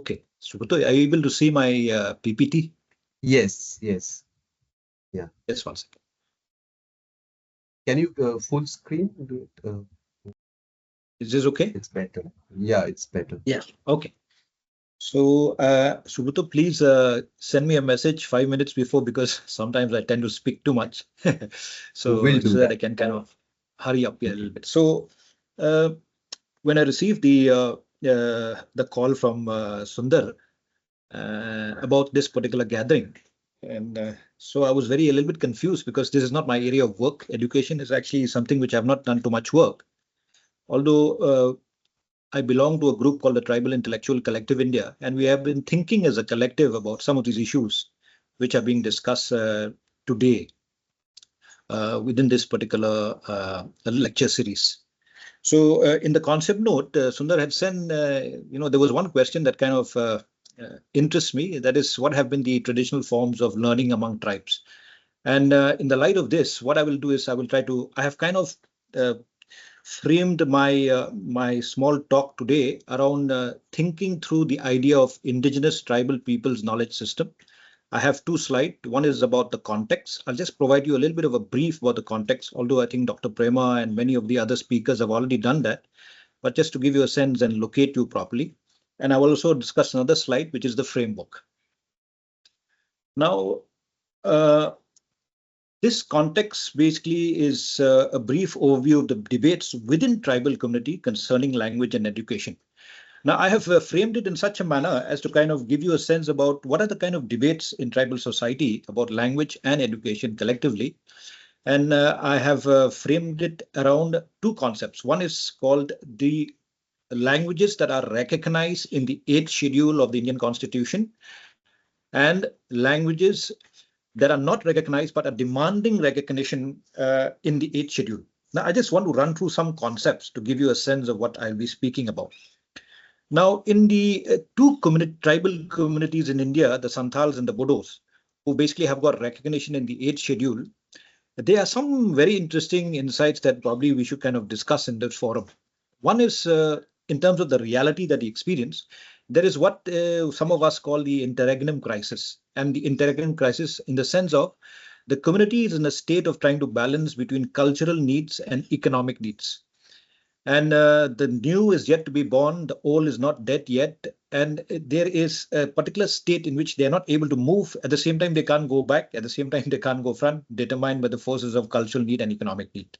Okay, Subrata, are you able to see my PPT? Yes, yes. Yeah. Yes, one second. Can you full screen do it? Is this okay? It's better. Yeah, it's better. Yeah. Okay. So, Subrata, please send me a message 5 minutes before because sometimes I tend to speak too much. We'll So do that that. I can kind of hurry up here a Okay. little bit. So, uh, when I received the call from Sundar about this particular gathering, and so I was very a little bit confused because this is not my area of work. Education is actually something which I've not done too much work. Although I belong to a group called the Tribal Intellectual Collective India, and we have been thinking as a collective about some of these issues which are being discussed today within this particular lecture series. So, in the concept note, Sundar had sent, there was one question that kind of interests me. That is, what have been the traditional forms of learning among tribes? And in the light of this, what I will do is I have kind of uh, framed my small talk today around thinking through the idea of indigenous tribal people's knowledge system. I have two slides. One is about the context. I'll just provide you a little bit of a brief about the context, although I think Dr. Prema and many of the other speakers have already done that. But just to give you a sense and locate you properly. And I will also discuss another slide, which is the framework. Now, uh, this context basically is a brief overview of the debates within tribal community concerning language and education. Now, I have framed it in such a manner as to kind of give you a sense about what are the kind of debates in tribal society about language and education collectively. And I have framed it around two concepts. One is called the languages that are recognized in the 8th schedule of the Indian Constitution and languages that are not recognized but are demanding recognition in the 8th schedule. Now, I just want to run through some concepts to give you a sense of what I'll be speaking about. Now, in the tribal communities in India, the Santals and the Bodos, who basically have got recognition in the 8th schedule, there are some very interesting insights that probably we should kind of discuss in this forum. One is in terms of the reality that they experience, there is what some of us call the interregnum crisis. And the interregnum crisis in the sense of the community is in a state of trying to balance between cultural needs and economic needs. And the new is yet to be born, the old is not dead yet. And there is a particular state in which they are not able to move. At the same time, they can't go back. At the same time, they can't go front, determined by the forces of cultural need and economic need.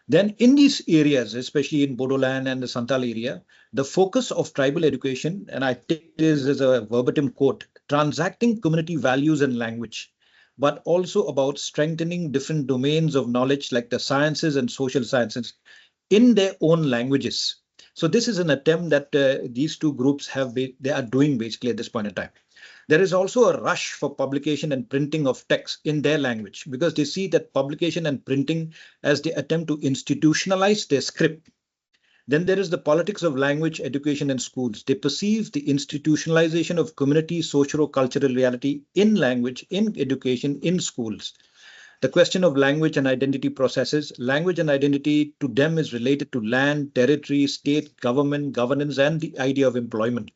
Then in these areas, especially in Bodoland and the Santal area, the focus of tribal education, and I take this as a verbatim quote, transacting community values and language, but also about strengthening different domains of knowledge like the sciences and social sciences in their own languages. So this is an attempt that these two groups they are doing basically at this point in time. There is also a rush for publication and printing of text in their language because they see that publication and printing as they attempt to institutionalize their script. Then there is the politics of language education in schools. They perceive the institutionalization of community socio-cultural reality in language, in education, in schools. The question of language and identity processes. Language and identity to them is related to land, territory, state, government, governance, and the idea of employment.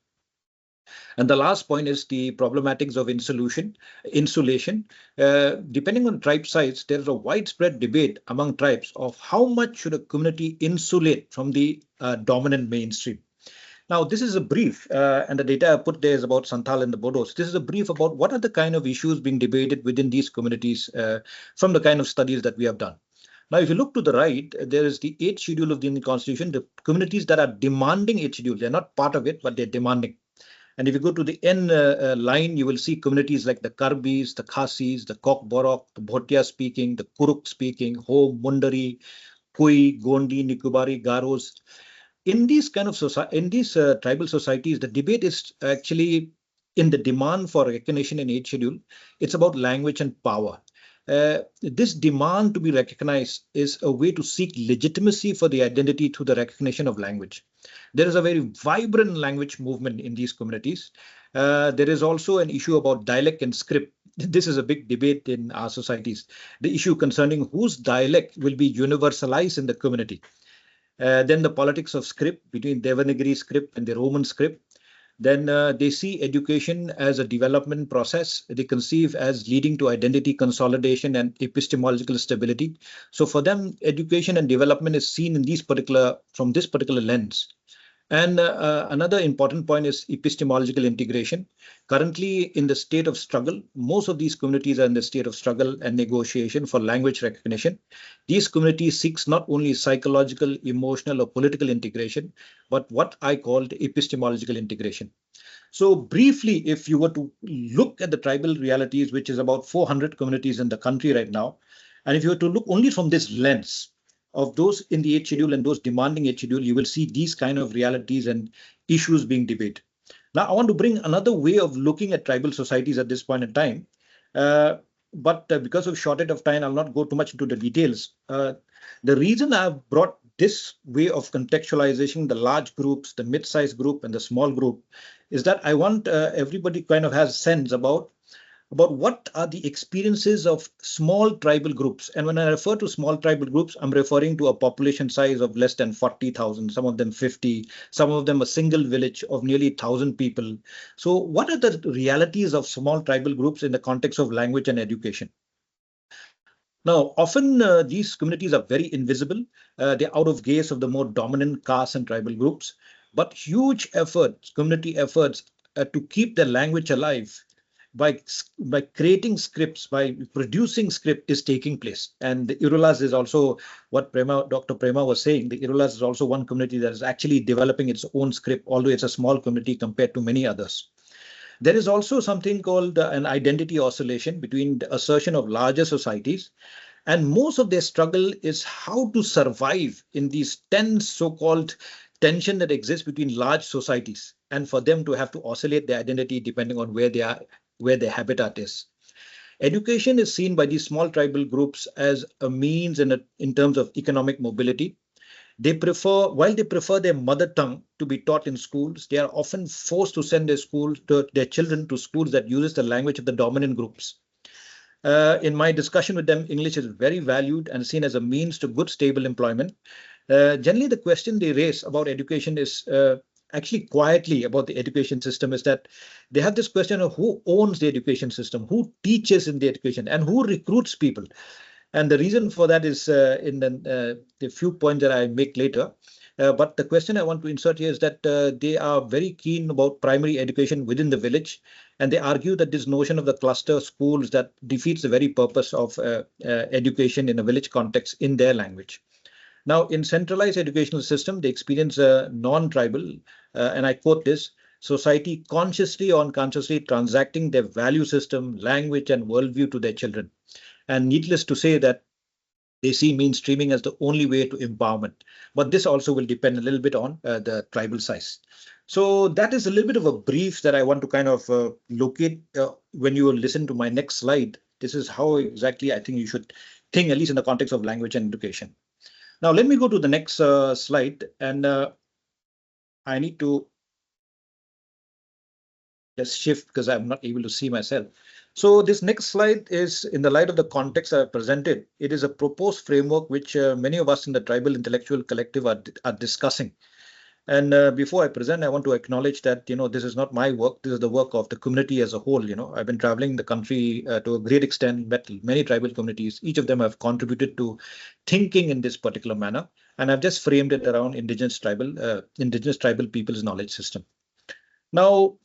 And the last point is the problematics of insulation. Depending on tribe size, there is a widespread debate among tribes of how much should a community insulate from the dominant mainstream. Now, this is a brief, and the data I put there is about Santhal and the Bodos. This is a brief about what are the kind of issues being debated within these communities from the kind of studies that we have done. Now, if you look to the right, there is the 8th schedule of the Indian Constitution, the communities that are demanding 8th schedule. They're not part of it, but they're demanding. And if you go to the N line, you will see communities like the Karbis, the Khasis, the Kokborok, the Bhotia speaking, the Kuruk speaking, Ho, Mundari, Kui, Gondi, Nikubari, Garos. In these kind of tribal societies, the debate is actually in the demand for recognition in 8th schedule. It's about language and power. This demand to be recognized is a way to seek legitimacy for the identity through the recognition of language. There is a very vibrant language movement in these communities. There is also an issue about dialect and script. This is a big debate in our societies. The issue concerning whose dialect will be universalized in the community. Then the politics of script between Devanagari script and the Roman script. then they see education as a development process. They conceive as leading to identity consolidation and epistemological stability. So for them, education and development is seen in from this particular lens. And another important point is epistemological integration. Currently, in the state of struggle, most of these communities are in the state of struggle and negotiation for language recognition. These communities seeks not only psychological, emotional, or political integration, but what I called epistemological integration. So briefly, if you were to look at the tribal realities, which is about 400 communities in the country right now, and if you were to look only from this lens of those in the 8th schedule and those demanding 8th schedule, you will see these kind of realities and issues being debated. Now, I want to bring another way of looking at tribal societies at this point in time. But because of shortage of time, I'll not go too much into the details. The reason I've brought this way of contextualization, the large groups, the mid-sized group, and the small group, is that I want everybody kind of has sense about what are the experiences of small tribal groups. And when I refer to small tribal groups, I'm referring to a population size of less than 40,000, some of them 50, some of them a single village of nearly 1,000 people. So what are the realities of small tribal groups in the context of language and education? Now, often these communities are very invisible. They're out of gaze of the more dominant caste and tribal groups, but huge efforts, community efforts to keep their language alive by creating scripts, by producing script is taking place. And the Irulas is also what Dr. Prema was saying. The Irulas is also one community that is actually developing its own script, although it's a small community compared to many others. There is also something called an identity oscillation between the assertion of larger societies, and most of their struggle is how to survive in these tense so-called tension that exists between large societies, and for them to have to oscillate their identity depending on where they are, where their habitat is. Education is seen by these small tribal groups as a means in terms of economic mobility. While they prefer their mother tongue to be taught in schools, they are often forced to send their children to schools that uses the language of the dominant groups. In my discussion with them, English is very valued and seen as a means to good, stable employment. Generally, the question they raise about education is actually quietly about the education system is that they have this question of who owns the education system, who teaches in the education, and who recruits people. And the reason for that is in the few points that I make later. But the question I want to insert here is that they are very keen about primary education within the village. And they argue that this notion of the cluster schools that defeats the very purpose of education in a village context in their language. Now, in centralized educational system, they experience a non-tribal, and I quote this, society consciously or unconsciously transacting their value system, language, and worldview to their children. And needless to say that they see mainstreaming as the only way to empowerment. But this also will depend a little bit on the tribal size. So that is a little bit of a brief that I want to kind of locate when you listen to my next slide. This is how exactly I think you should think, at least in the context of language and education. Now, let me go to the next slide, and I need to just shift because I'm not able to see myself. So this next slide is in the light of the context I presented. It is a proposed framework which many of us in the tribal intellectual collective are discussing. And before I present, I want to acknowledge that, this is not my work. This is the work of the community as a whole. I've been traveling the country to a great extent, met many tribal communities. Each of them have contributed to thinking in this particular manner. And I've just framed it around indigenous tribal people's knowledge system. Now,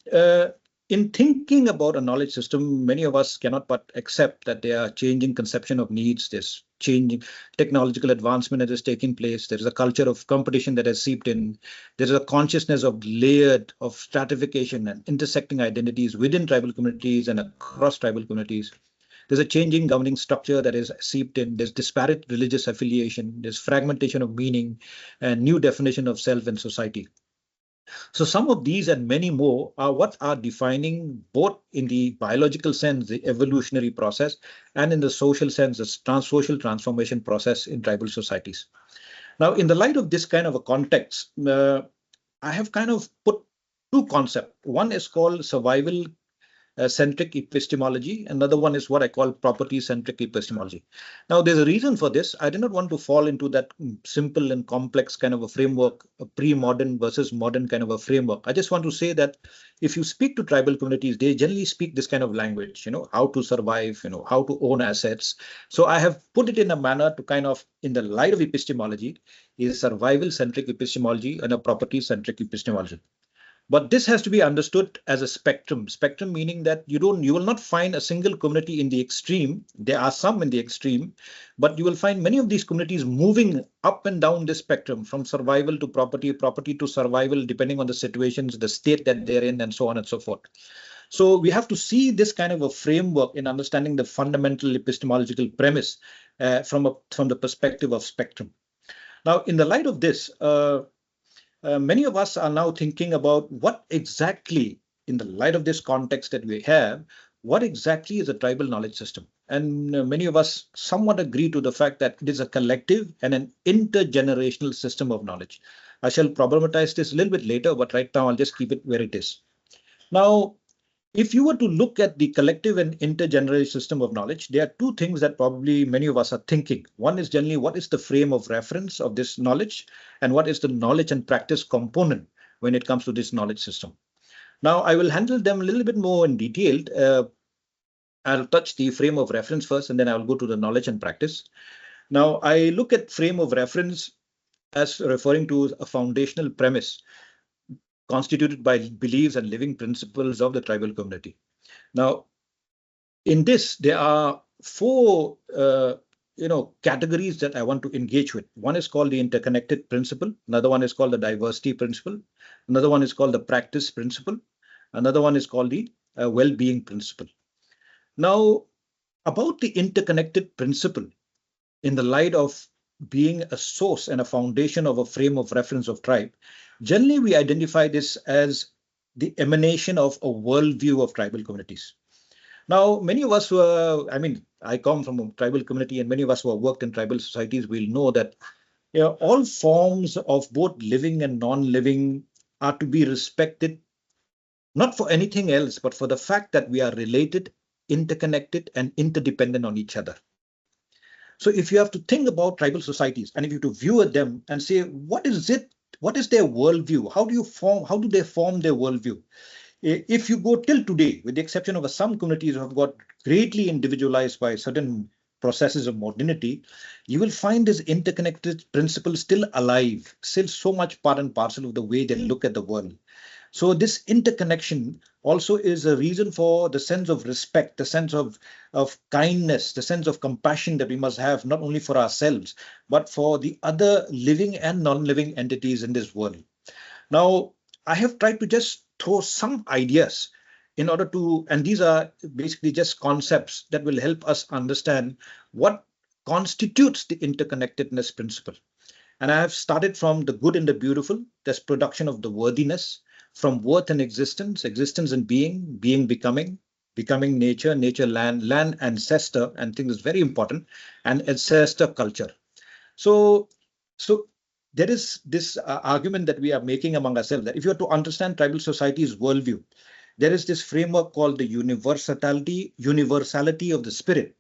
in thinking about a knowledge system, many of us cannot but accept that there are changing conception of needs. There's changing technological advancement that is taking place. There is a culture of competition that has seeped in. There is a consciousness of layered, of stratification and intersecting identities within tribal communities and across tribal communities. There's a changing governing structure that is seeped in. There's disparate religious affiliation. There's fragmentation of meaning and new definition of self and society. So some of these and many more are what are defining both in the biological sense, the evolutionary process, and in the social sense, the social transformation process in tribal societies. Now, in the light of this kind of a context, I have kind of put two concepts. One is called survival centric epistemology. Another one is what I call property centric epistemology. Now, there's a reason for this. I did not want to fall into that simple and complex kind of a framework, a pre-modern versus modern kind of a framework. I just want to say that if you speak to tribal communities, they generally speak this kind of language, how to survive, how to own assets. So I have put it in a manner to kind of, in the light of epistemology, is survival centric epistemology and a property centric epistemology. But this has to be understood as a spectrum. Spectrum meaning that you will not find a single community in the extreme. There are some in the extreme, but you will find many of these communities moving up and down this spectrum from survival to property, property to survival, depending on the situations, the state that they're in, and so on and so forth. So we have to see this kind of a framework in understanding the fundamental epistemological premise from the perspective of spectrum. Now, in the light of this, many of us are now thinking about what exactly, in the light of this context that we have, what exactly is a tribal knowledge system? And many of us somewhat agree to the fact that it is a collective and an intergenerational system of knowledge. I shall problematize this a little bit later, but right now I'll just keep it where it is. Now, if you were to look at the collective and intergenerational system of knowledge, there are two things that probably many of us are thinking. One is generally, what is the frame of reference of this knowledge, and what is the knowledge and practice component when it comes to this knowledge system? Now, I will handle them a little bit more in detail. I'll touch the frame of reference first, and then I'll go to the knowledge and practice. Now, I look at frame of reference as referring to a foundational premise constituted by beliefs and living principles of the tribal community. Now, in this, there are four categories that I want to engage with. One is called the interconnected principle. Another one is called the diversity principle. Another one is called the practice principle. Another one is called the well-being principle. Now, about the interconnected principle, in the light of being a source and a foundation of a frame of reference of tribe, generally we identify this as the emanation of a worldview of tribal communities. Now, many of us who are, I come from a tribal community, and many of us who have worked in tribal societies will know that all forms of both living and non-living are to be respected, not for anything else, but for the fact that we are related, interconnected, and interdependent on each other. So if you have to think about tribal societies, and if you have to view at them and say, what is their worldview? How do they form their worldview? If you go till today, with the exception of some communities who have got greatly individualized by certain processes of modernity, you will find this interconnected principle still alive, still so much part and parcel of the way they look at the world. So this interconnection also is a reason for the sense of respect, the sense of kindness, the sense of compassion that we must have, not only for ourselves, but for the other living and non-living entities in this world. Now, I have tried to just throw some ideas in order to, and these are basically just concepts that will help us understand what constitutes the interconnectedness principle. And I have started from the good and the beautiful, this production of the worthiness, from worth and existence, existence and being, being becoming, becoming nature, nature land, land ancestor, and things is very important, and ancestor culture. So there is this argument that we are making among ourselves that if you are to understand tribal society's worldview, there is this framework called the universality of the spirit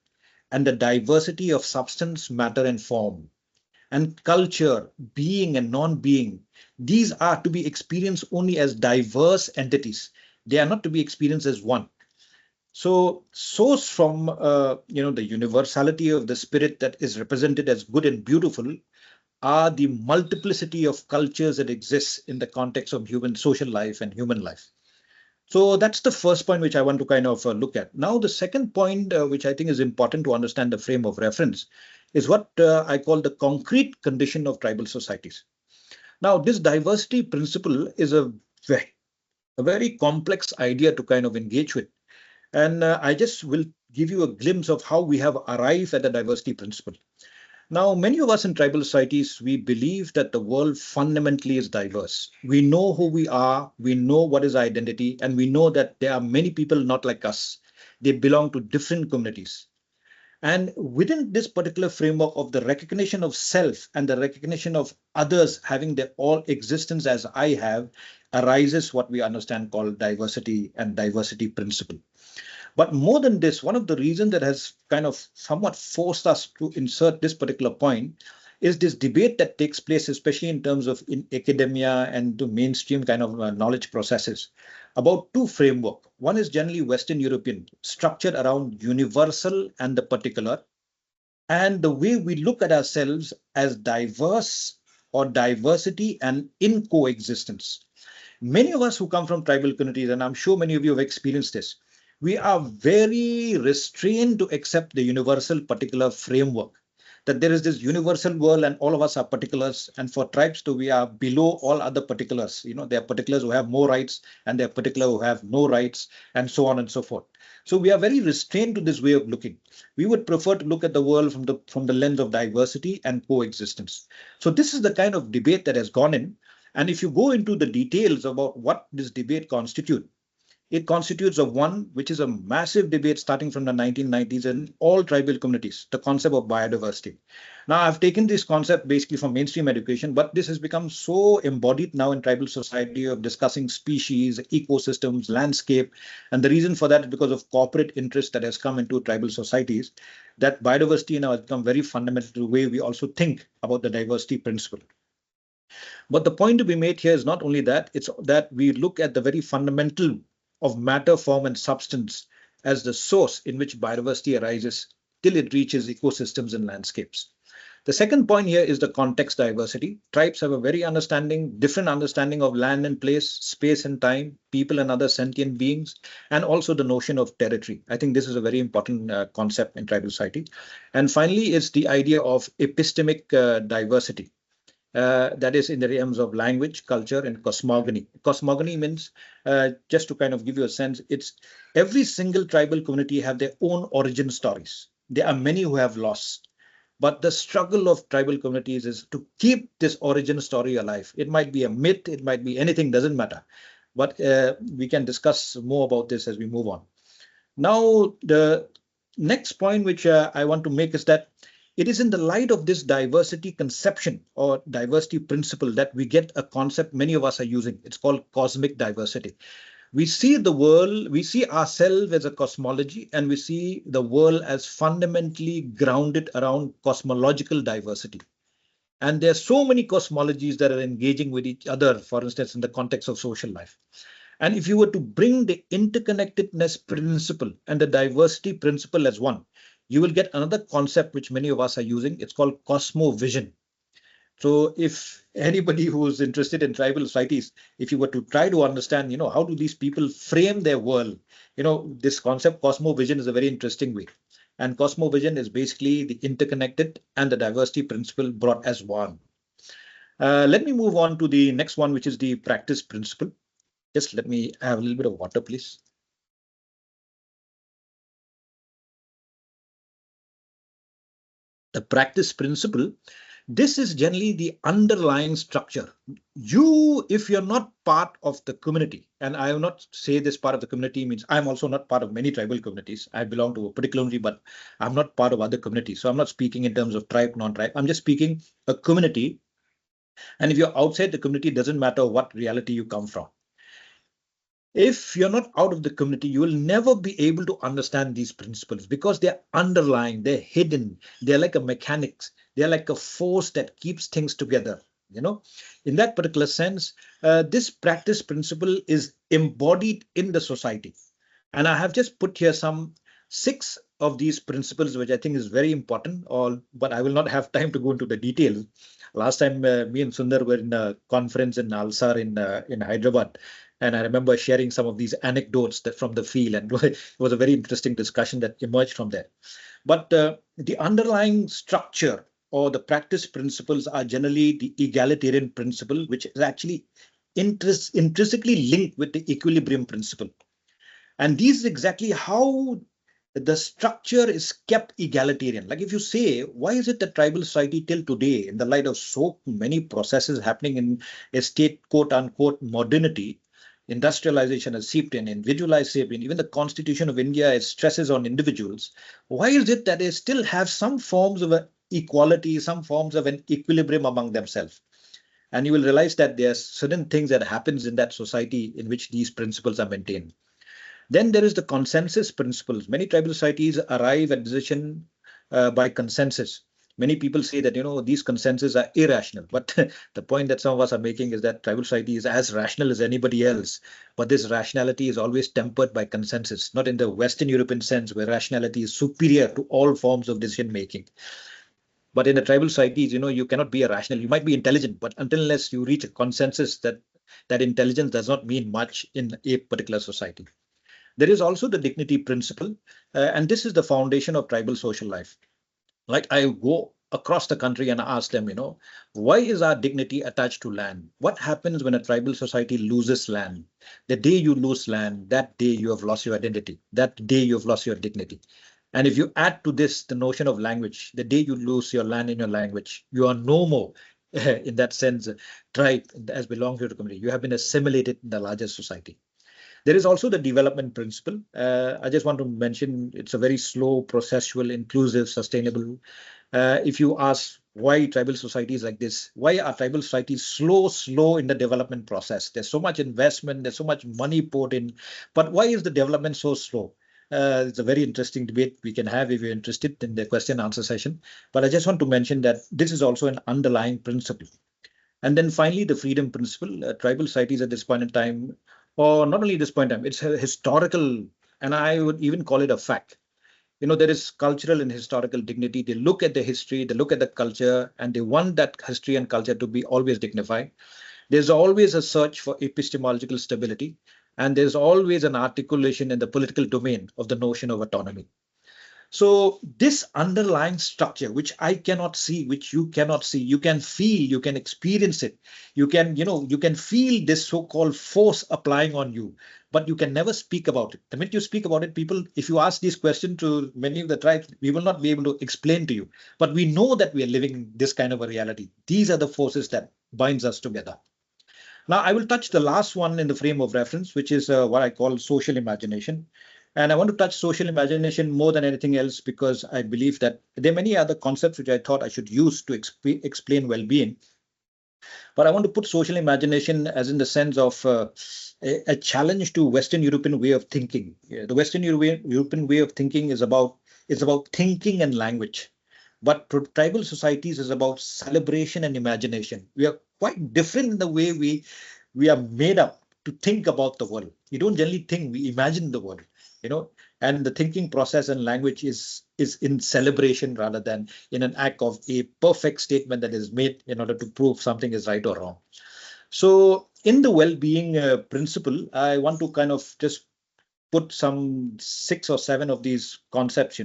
and the diversity of substance, matter, and form. And culture, being and non-being, these are to be experienced only as diverse entities. They are not to be experienced as one. So source from the universality of the spirit that is represented as good and beautiful are the multiplicity of cultures that exist in the context of human social life and human life. So that's the first point which I want to kind of look at. Now, the second point, which I think is important to understand the frame of reference, is what I call the concrete condition of tribal societies. Now, this diversity principle is a very complex idea to kind of engage with. And I just will give you a glimpse of how we have arrived at the diversity principle. Now, many of us in tribal societies, we believe that the world fundamentally is diverse. We know who we are, we know what is our identity, and we know that there are many people not like us. They belong to different communities. And within this particular framework of the recognition of self and the recognition of others having their all existence as I have, arises what we understand called diversity and diversity principle. But more than this, one of the reasons that has kind of somewhat forced us to insert this particular point is this debate that takes place, especially in terms of in academia and the mainstream kind of knowledge processes, about two framework. One is generally Western European, structured around universal and the particular, and the way we look at ourselves as diverse or diversity and in coexistence. Many of us who come from tribal communities, and I'm sure many of you have experienced this, we are very restrained to accept the universal particular framework. That there is this universal world and all of us are particulars. And for tribes too, we are below all other particulars. There are particulars who have more rights and there are particular who have no rights and so on and so forth. So we are very restrained to this way of looking. We would prefer to look at the world from the lens of diversity and coexistence. So this is the kind of debate that has gone in. And if you go into the details about what this debate constitutes, it constitutes of one, which is a massive debate starting from the 1990s in all tribal communities, the concept of biodiversity. Now, I've taken this concept basically from mainstream education, but this has become so embodied now in tribal society of discussing species, ecosystems, landscape. And the reason for that is because of corporate interest that has come into tribal societies, that biodiversity now has become very fundamental to the way we also think about the diversity principle. But the point to be made here is not only that, it's that we look at the very fundamental of matter, form, and substance as the source in which biodiversity arises till it reaches ecosystems and landscapes. The second point here is the context diversity. Tribes have a very different understanding of land and place, space and time, people and other sentient beings, and also the notion of territory. I think this is a very important concept in tribal society. And finally, it's the idea of epistemic diversity. That is in the realms of language, culture, and cosmogony. Cosmogony means, just to kind of give you a sense, it's every single tribal community have their own origin stories. There are many who have lost, but the struggle of tribal communities is to keep this origin story alive. It might be a myth, it might be anything, doesn't matter. But we can discuss more about this as we move on. Now, the next point which I want to make is that it is in the light of this diversity conception or diversity principle that we get a concept many of us are using. It's called cosmic diversity. We see the world, we see ourselves as a cosmology, and we see the world as fundamentally grounded around cosmological diversity. And there are so many cosmologies that are engaging with each other, for instance, in the context of social life. And if you were to bring the interconnectedness principle and the diversity principle as one, you will get another concept which many of us are using. It's called cosmovision. So if anybody who is interested in tribal societies, if you were to try to understand, how do these people frame their world, this concept cosmovision is a very interesting way. And cosmovision is basically the interconnected and the diversity principle brought as one. Let me move on to the next one, which is the practice principle. Just let me have a little bit of water, please. The practice principle, this is generally the underlying structure. If you're not part of the community, and I will not say this part of the community means I'm also not part of many tribal communities. I belong to a particular community, but I'm not part of other communities. So I'm not speaking in terms of tribe, non-tribe. I'm just speaking a community. And if you're outside the community, it doesn't matter what reality you come from. If you're not out of the community, you will never be able to understand these principles because they're underlying, they're hidden, they're like a mechanics, they're like a force that keeps things together. In that particular sense, this practice principle is embodied in the society. And I have just put here some 6 of these principles, which I think is very important, but I will not have time to go into the details. Last time, me and Sundar were in a conference in Alsar in Hyderabad. And I remember sharing some of these anecdotes from the field, and it was a very interesting discussion that emerged from there. But the underlying structure or the practice principles are generally the egalitarian principle, which is actually intrinsically linked with the equilibrium principle. And this is exactly how the structure is kept egalitarian. Like if you say, why is it that tribal society till today, in the light of so many processes happening in a state, quote unquote, modernity, industrialization has seeped in, individualization, even the Constitution of India is stresses on individuals. Why is it that they still have some forms of equality, some forms of an equilibrium among themselves? And you will realize that there are certain things that happens in that society in which these principles are maintained. Then there is the consensus principles. Many tribal societies arrive at decision by consensus. Many people say that these consensus are irrational, but the point that some of us are making is that tribal society is as rational as anybody else. But this rationality is always tempered by consensus, not in the Western European sense where rationality is superior to all forms of decision making. But in the tribal societies, you cannot be a rational. You might be intelligent, but unless you reach a consensus, that intelligence does not mean much in a particular society. There is also the dignity principle, and this is the foundation of tribal social life. Like I go across the country and ask them, why is our dignity attached to land? What happens when a tribal society loses land? The day you lose land, that day you have lost your identity. That day you have lost your dignity. And if you add to this the notion of language, the day you lose your land in your language, you are no more, in that sense, tribe as belonging to the community. You have been assimilated in the larger society. There is also the development principle. I just want to mention it's a very slow, processual, inclusive, sustainable. If you ask why tribal societies like this, why are tribal societies slow in the development process? There's so much investment, there's so much money poured in, but why is the development so slow? It's a very interesting debate we can have if you're interested in the question and answer session. But I just want to mention that this is also an underlying principle. And then finally, the freedom principle. Tribal societies at this point in time, or not only this point in time, it's a historical, and I would even call it a fact. There is cultural and historical dignity. They look at the history, they look at the culture, and they want that history and culture to be always dignified. There's always a search for epistemological stability, and there's always an articulation in the political domain of the notion of autonomy. So this underlying structure, which I cannot see, which you cannot see, you can feel, you can experience it. You can feel this so-called force applying on you, but you can never speak about it. The minute you speak about it, people, if you ask these questions to many of the tribes, we will not be able to explain to you. But we know that we are living this kind of a reality. These are the forces that binds us together. Now, I will touch the last one in the frame of reference, which is what I call social imagination. And I want to touch social imagination more than anything else because I believe that there are many other concepts which I thought I should use to explain well-being. But I want to put social imagination as in the sense of a challenge to Western European way of thinking. The Western European way of thinking is about thinking and language. But tribal societies is about celebration and imagination. We are quite different in the way we are made up to think about the world. We don't generally think, we imagine the world, and the thinking process and language is in celebration rather than in an act of a perfect statement that is made in order to prove something is right or wrong. So in the well-being principle, I want to kind of just put some 6 or 7 of these concepts.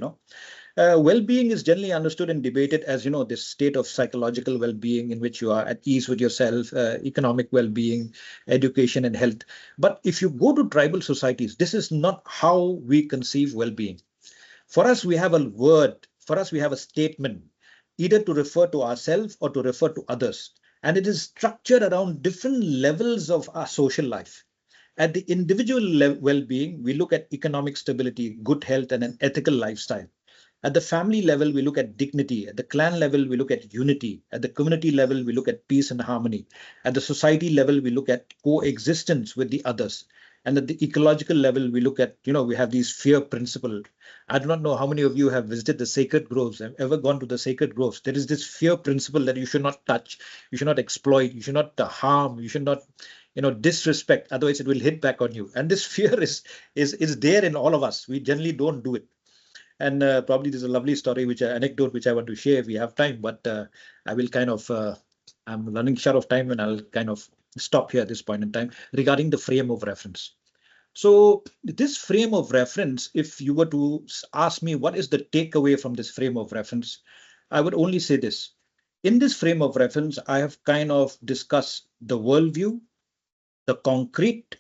Well-being is generally understood and debated as, this state of psychological well-being in which you are at ease with yourself, economic well-being, education and health. But if you go to tribal societies, this is not how we conceive well-being. For us, we have a word, for us, we have a statement, either to refer to ourselves or to refer to others. And it is structured around different levels of our social life. At the individual well-being, we look at economic stability, good health, and an ethical lifestyle. At the family level, we look at dignity. At the clan level, we look at unity. At the community level, we look at peace and harmony. At the society level, we look at coexistence with the others. And at the ecological level, we look at, we have these fear principle. I do not know how many of you have visited the sacred groves, have ever gone to the sacred groves. There is this fear principle that you should not touch, you should not exploit, you should not harm, you should not, disrespect, otherwise it will hit back on you. And this fear is there in all of us. We generally don't do it. And probably there's a lovely story, anecdote, which I want to share if we have time, but I will kind of, I'm running short of time and I'll kind of stop here at this point in time regarding the frame of reference. So this frame of reference, if you were to ask me what is the takeaway from this frame of reference, I would only say this. In this frame of reference, I have kind of discussed the worldview, the concrete,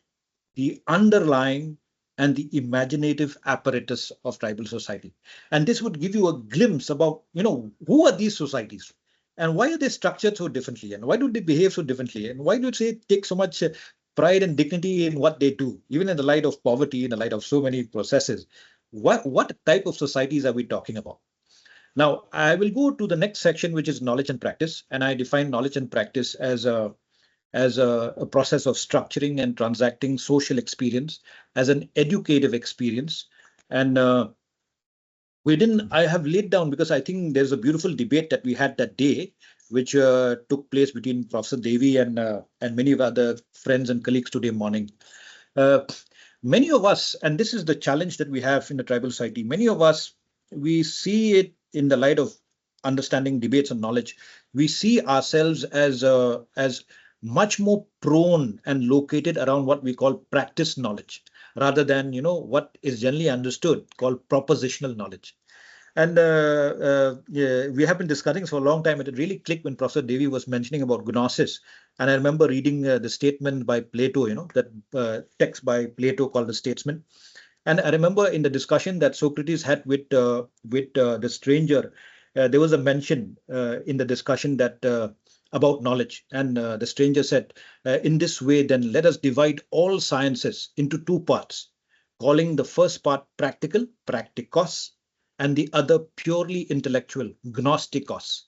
the underlying, and the imaginative apparatus of tribal society. And this would give you a glimpse about, who are these societies and why are they structured so differently and why do they behave so differently and why do they take so much pride and dignity in what they do, even in the light of poverty, in the light of so many processes. What type of societies are we talking about? Now, I will go to the next section, which is knowledge and practice, and I define knowledge and practice as a process of structuring and transacting social experience as an educative experience. And I have laid down, because I think there's a beautiful debate that we had that day, which took place between Professor Devi and many of other friends and colleagues today morning. Uh, Many of us, and this is the challenge that we have in the tribal society, many of us, we see it in the light of understanding debates and knowledge. We see ourselves as much more prone and located around what we call practice knowledge, rather than what is generally understood called propositional knowledge. And yeah, we have been discussing for a long time. It really clicked when Professor Devi was mentioning about gnosis. And I remember reading the statement by Plato, that text by Plato called The Statesman. And I remember in the discussion that Socrates had with the stranger, there was a mention in the discussion that about knowledge. And the stranger said, in this way, then let us divide all sciences into two parts, calling the first part practical, practikos, and the other purely intellectual, gnostikos.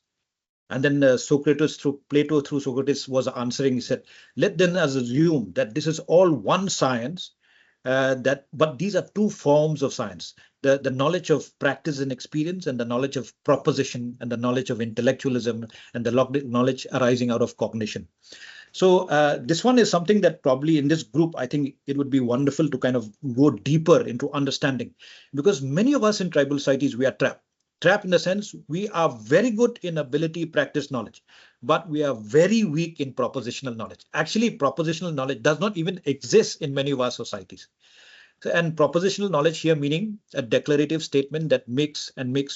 And then Socrates, through Plato, through Socrates, was answering. He said, "Let then us assume that this is all one science, but these are two forms of science: the knowledge of practice and experience, and the knowledge of proposition, and the knowledge of intellectualism, and the knowledge arising out of cognition." So this one is something that probably in this group, I think it would be wonderful to kind of go deeper into understanding, because many of us in tribal societies, we are trapped. Trapped in the sense we are very good in ability, practice, knowledge, but we are very weak in propositional knowledge. Actually, propositional knowledge does not even exist in many of our societies. And propositional knowledge here meaning a declarative statement that makes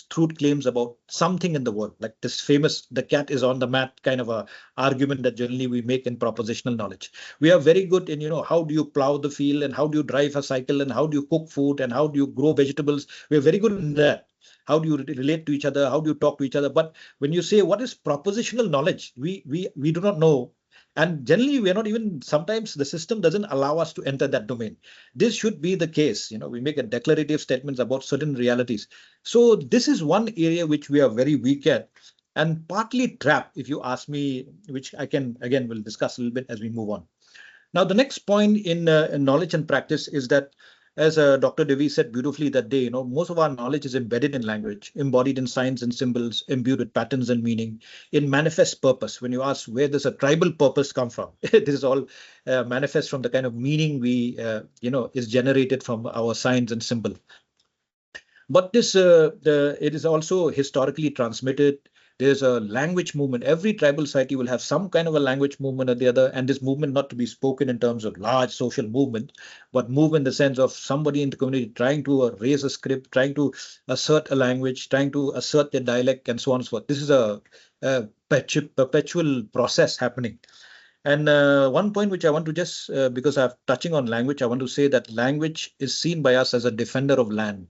truth claims about something in the world, like this famous "the cat is on the mat" kind of a argument that generally we make in propositional knowledge. We are very good in how do you plow the field, and how do you drive a cycle, and how do you cook food, and how do you grow vegetables. We are very good in that. How do you relate to each other? How do you talk to each other? But when you say what is propositional knowledge, we do not know. And generally, we are not even, sometimes the system doesn't allow us to enter that domain. This should be the case. We make a declarative statements about certain realities. So this is one area which we are very weak at, and partly trapped, if you ask me, which I can, again, we'll discuss a little bit as we move on. Now, the next point in knowledge and practice is that, as Dr. Devi said beautifully that day, most of our knowledge is embedded in language, embodied in signs and symbols, imbued with patterns and meaning, in manifest purpose. When you ask where does a tribal purpose come from, this is all manifest from the kind of meaning we, is generated from our signs and symbol. But it is also historically transmitted. There's a language movement. Every tribal society will have some kind of a language movement or the other, and this movement not to be spoken in terms of large social movement, but move in the sense of somebody in the community trying to raise a script, trying to assert a language, trying to assert their dialect, and so on and so forth. This is a perpetual process happening. And one point which I want to just, because I'm touching on language, I want to say that language is seen by us as a defender of land.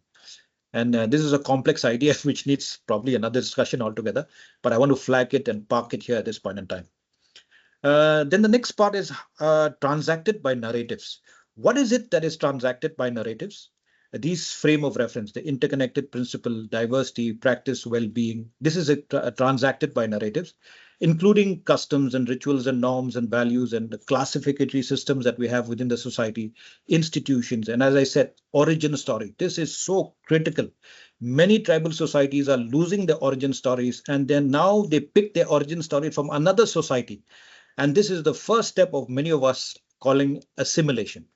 And this is a complex idea which needs probably another discussion altogether, but I want to flag it and park it here at this point in time. Then the next part is transacted by narratives. What is it that is transacted by narratives? These frame of reference, the interconnected principle, diversity, practice, well-being, this is transacted by narratives, including customs and rituals and norms and values and the classificatory systems that we have within the society, institutions, and as I said, origin story. This is so critical. Many tribal societies are losing their origin stories, and then now they pick their origin story from another society. And this is the first step of many of us calling assimilation.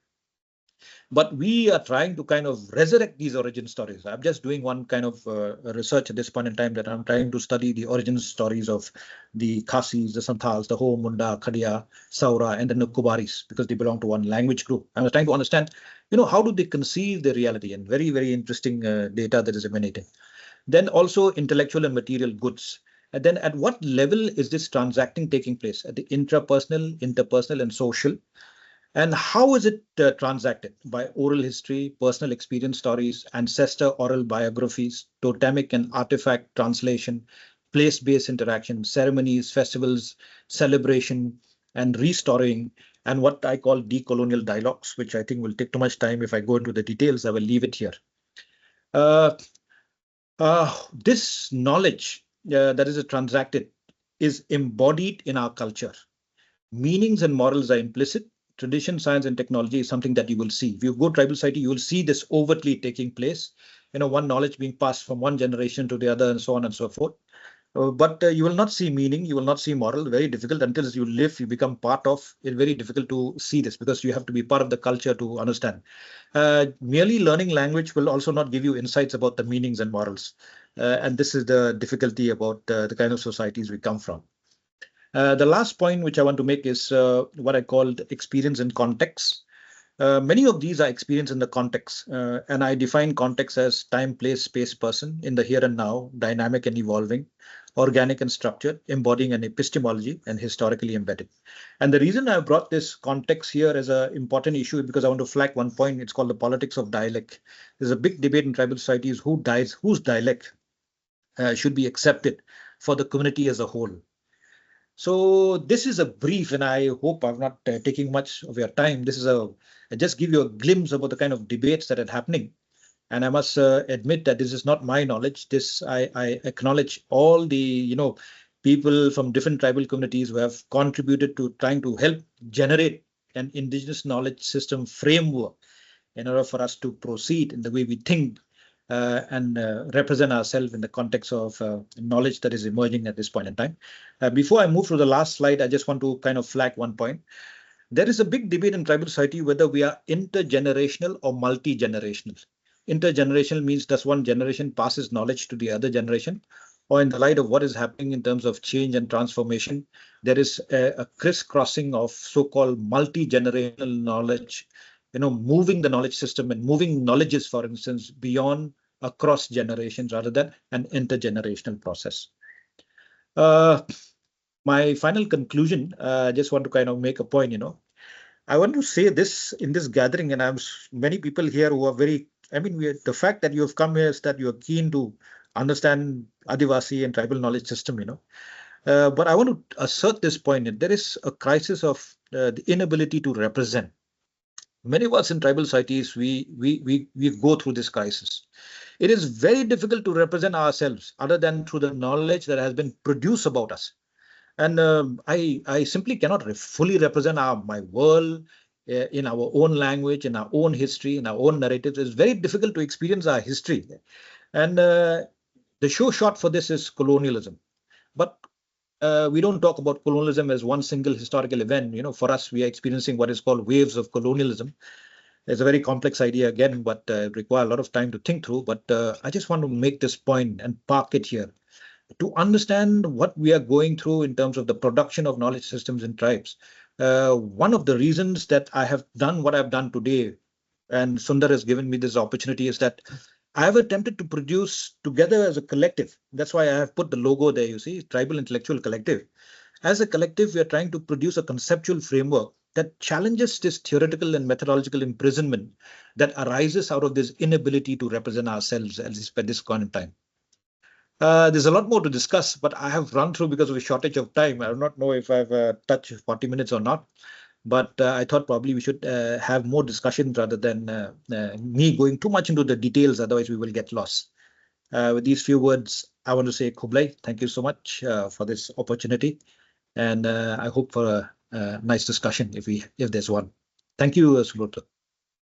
But we are trying to kind of resurrect these origin stories. I'm just doing one kind of research at this point in time, that I'm trying to study the origin stories of the Khasis, the Santals, the Ho, Munda, Khadia, Saura, and the Nukubaris, because they belong to one language group. I was trying to understand, how do they conceive the reality, and very, very interesting data that is emanating. Then also intellectual and material goods. And then at what level is this transacting taking place? At the intrapersonal, interpersonal, and social. And how is it transacted? By oral history, personal experience stories, ancestor oral biographies, totemic and artifact translation, place-based interaction, ceremonies, festivals, celebration, and restoring, and what I call decolonial dialogues, which I think will take too much time. If I go into the details, I will leave it here. Uh, this knowledge that is transacted is embodied in our culture. Meanings and morals are implicit. Tradition, science, and technology is something that you will see. If you go tribal society, you will see this overtly taking place. One knowledge being passed from one generation to the other, and so on and so forth. But you will not see meaning, you will not see moral. Very difficult until you live, you become part of it. Very difficult to see this because you have to be part of the culture to understand. Merely learning language will also not give you insights about the meanings and morals. And this is the difficulty about the kind of societies we come from. The last point which I want to make is what I called experience in context. Many of these are experience in the context, and I define context as time, place, space, person in the here and now, dynamic and evolving, organic and structured, embodying an epistemology, and historically embedded. And the reason I brought this context here as an important issue is because I want to flag one point. It's called the politics of dialect. There's a big debate in tribal societies whose dialect should be accepted for the community as a whole. So this is a brief, and I hope I'm not taking much of your time. This is I just give you a glimpse about the kind of debates that are happening. And I must admit that this is not my knowledge. I acknowledge all the people from different tribal communities who have contributed to trying to help generate an indigenous knowledge system framework in order for us to proceed in the way we think and represent ourselves in the context of knowledge that is emerging at this point in time. Before I move to the last slide, I just want to kind of flag one point. There is a big debate in tribal society whether we are intergenerational or multi-generational. Intergenerational means does one generation passes knowledge to the other generation, or in the light of what is happening in terms of change and transformation, there is a crisscrossing of so-called multi-generational knowledge, moving the knowledge system and moving knowledges, for instance, beyond across generations rather than an intergenerational process. My final conclusion, I just want to kind of make a point, I want to say this in this gathering, and I'm many people here who are very, the fact that you have come here is that you are keen to understand Adivasi and tribal knowledge system, but I want to assert this point. There is a crisis of the inability to represent. Many of us in tribal societies, we go through this crisis. It is very difficult to represent ourselves other than through the knowledge that has been produced about us. And I simply cannot fully represent my world in our own language, in our own history, in our own narratives. It's very difficult to experience our history. And the show shot for this is colonialism. But we don't talk about colonialism as one single historical event. For us, we are experiencing what is called waves of colonialism. It's a very complex idea again, but require a lot of time to think through. But I just want to make this point and park it here. To understand what we are going through in terms of the production of knowledge systems in tribes, one of the reasons that I have done what I've done today, and Sundar has given me this opportunity, is that I have attempted to produce together as a collective. That's why I have put the logo there, you see, Tribal Intellectual Collective. As a collective, we are trying to produce a conceptual framework that challenges this theoretical and methodological imprisonment that arises out of this inability to represent ourselves at this point in time. There's a lot more to discuss, but I have run through because of a shortage of time. I do not know if I've touched 40 minutes or not, but I thought probably we should have more discussion rather than me going too much into the details. Otherwise, we will get lost. With these few words, I want to say Kublai, thank you so much for this opportunity, and I hope for a nice discussion if there's one. Thank you, Subroto.